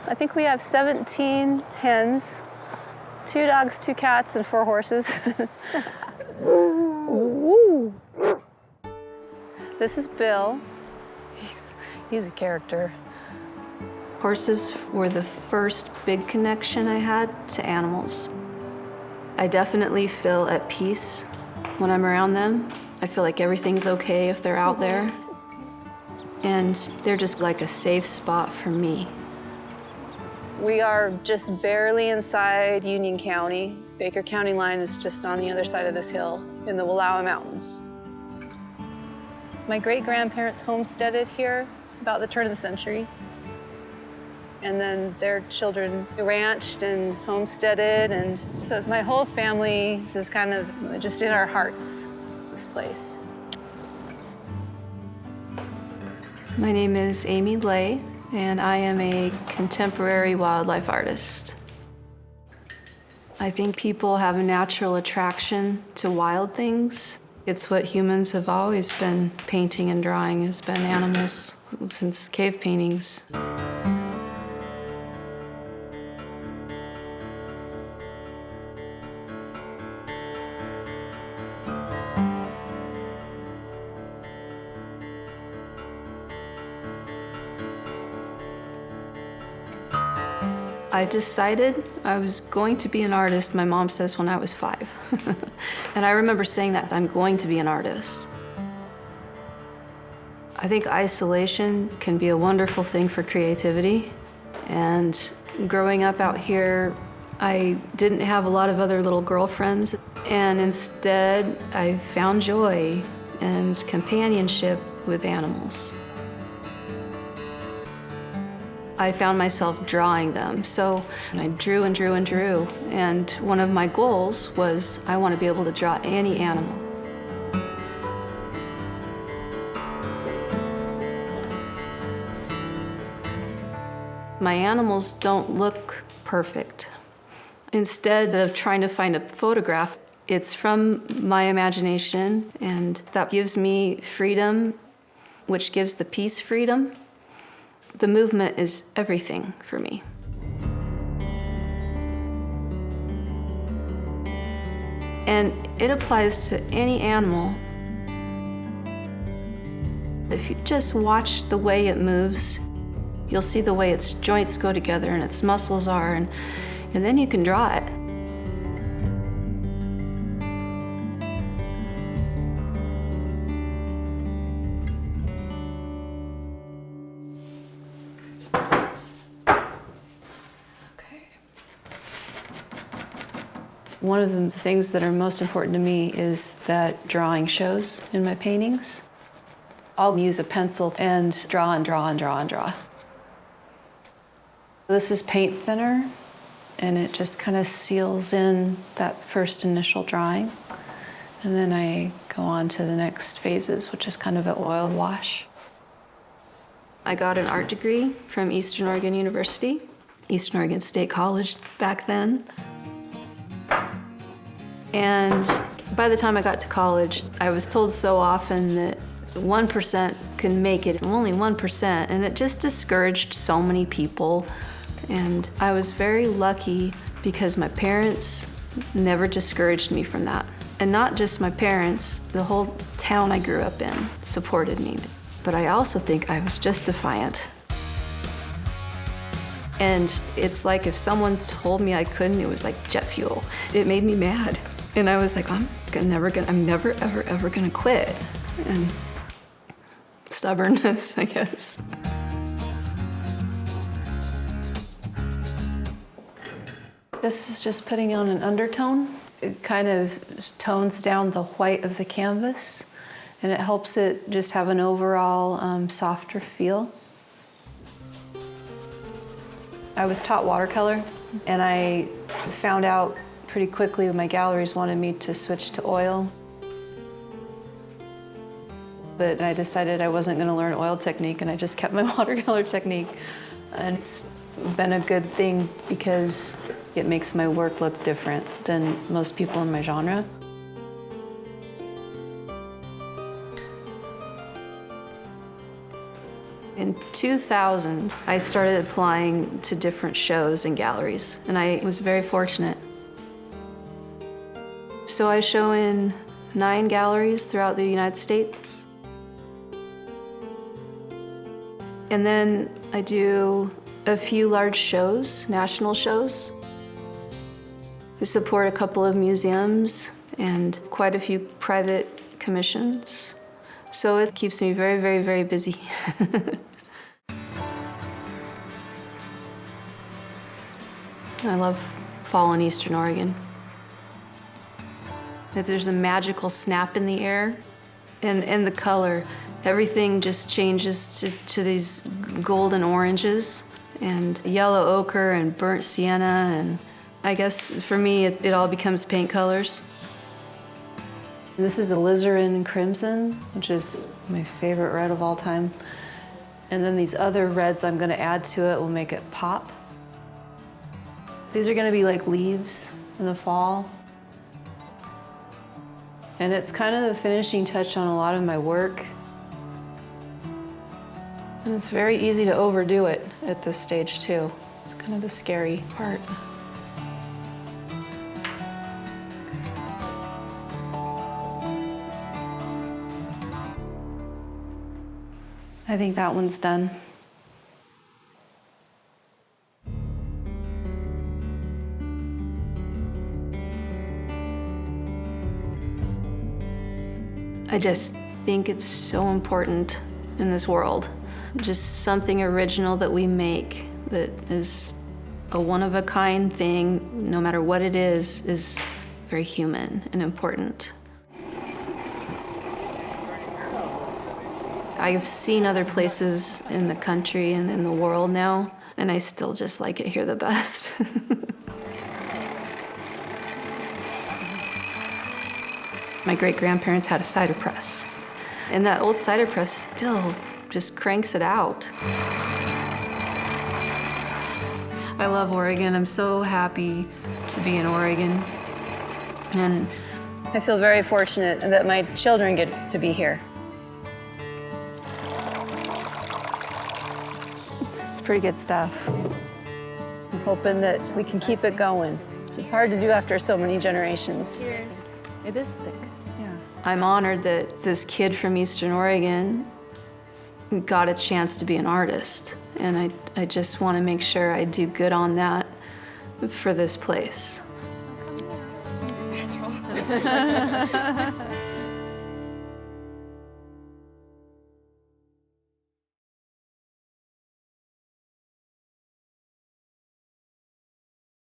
I think we have 17 hens, 2 dogs, 2 cats, and 4 horses. Ooh. This is Bill. He's a character. Horses were the first big connection I had to animals. I definitely feel at peace when I'm around them. I feel like everything's okay if they're out there. And they're just like a safe spot for me. We are just barely inside Union County. Baker County line is just on the other side of this hill in the Wallowa Mountains. My great-grandparents homesteaded here about the turn of the century. And then their children ranched and homesteaded, and so it's my whole family. This is kind of just in our hearts, this place. My name is Amy Lay, and I am a contemporary wildlife artist. I think people have a natural attraction to wild things. It's what humans have always been painting and drawing, has been animals since cave paintings. I decided I was going to be an artist, my mom says, when I was 5. And I remember saying that, I'm going to be an artist. I think isolation can be a wonderful thing for creativity. And growing up out here, I didn't have a lot of other little girlfriends. And instead, I found joy and companionship with animals. I found myself drawing them, so I drew and drew and drew. And one of my goals was I want to be able to draw any animal. My animals don't look perfect. Instead of trying to find a photograph, it's from my imagination, and that gives me freedom, which gives the piece freedom. The movement is everything for me. And it applies to any animal. If you just watch the way it moves, you'll see the way its joints go together and its muscles are, and then you can draw it. One of the things that are most important to me is that drawing shows in my paintings. I'll use a pencil and draw and draw and draw and draw. This is paint thinner, and it just kind of seals in that first initial drawing. And then I go on to the next phases, which is kind of an oil wash. I got an art degree from Eastern Oregon University, Eastern Oregon State College back then. And by the time I got to college, I was told so often that 1% can make it, only 1%, and it just discouraged so many people. And I was very lucky because my parents never discouraged me from that. And not just my parents, the whole town I grew up in supported me. But I also think I was just defiant. And it's like if someone told me I couldn't, it was like jet fuel. It made me mad. And I was like, I'm never, ever gonna quit. And stubbornness, I guess. This is just putting on an undertone. It kind of tones down the white of the canvas, and it helps it just have an overall softer feel. I was taught watercolor, and I found out pretty quickly my galleries wanted me to switch to oil. But I decided I wasn't going to learn oil technique, and I just kept my watercolor technique. And it's been a good thing because it makes my work look different than most people in my genre. In 2000, I started applying to different shows and galleries, and I was very fortunate. So I show in 9 galleries throughout the United States. And then I do a few large shows, national shows. We support a couple of museums and quite a few private commissions. So it keeps me very, very, very busy. I love fall in Eastern Oregon. There's a magical snap in the air, and the color. Everything just changes to these golden oranges and yellow ochre and burnt sienna, and I guess for me it all becomes paint colors. This is alizarin crimson, which is my favorite red of all time. And then these other reds I'm gonna add to it will make it pop. These are gonna be like leaves in the fall. And it's kind of the finishing touch on a lot of my work. And it's very easy to overdo it at this stage too. It's kind of the scary part. I think that one's done. I just think it's so important in this world. Just something original that we make that is a one-of-a-kind thing, no matter what it is very human and important. I've seen other places in the country and in the world now, and I still just like it here the best. My great-grandparents had a cider press, and that old cider press still just cranks it out. I love Oregon. I'm so happy to be in Oregon. And I feel very fortunate that my children get to be here. It's pretty good stuff. I'm hoping that we can keep it going. It's hard to do after so many generations. Cheers. It is thick, yeah. I'm honored that this kid from Eastern Oregon got a chance to be an artist. And I just want to make sure I do good on that for this place. Natural.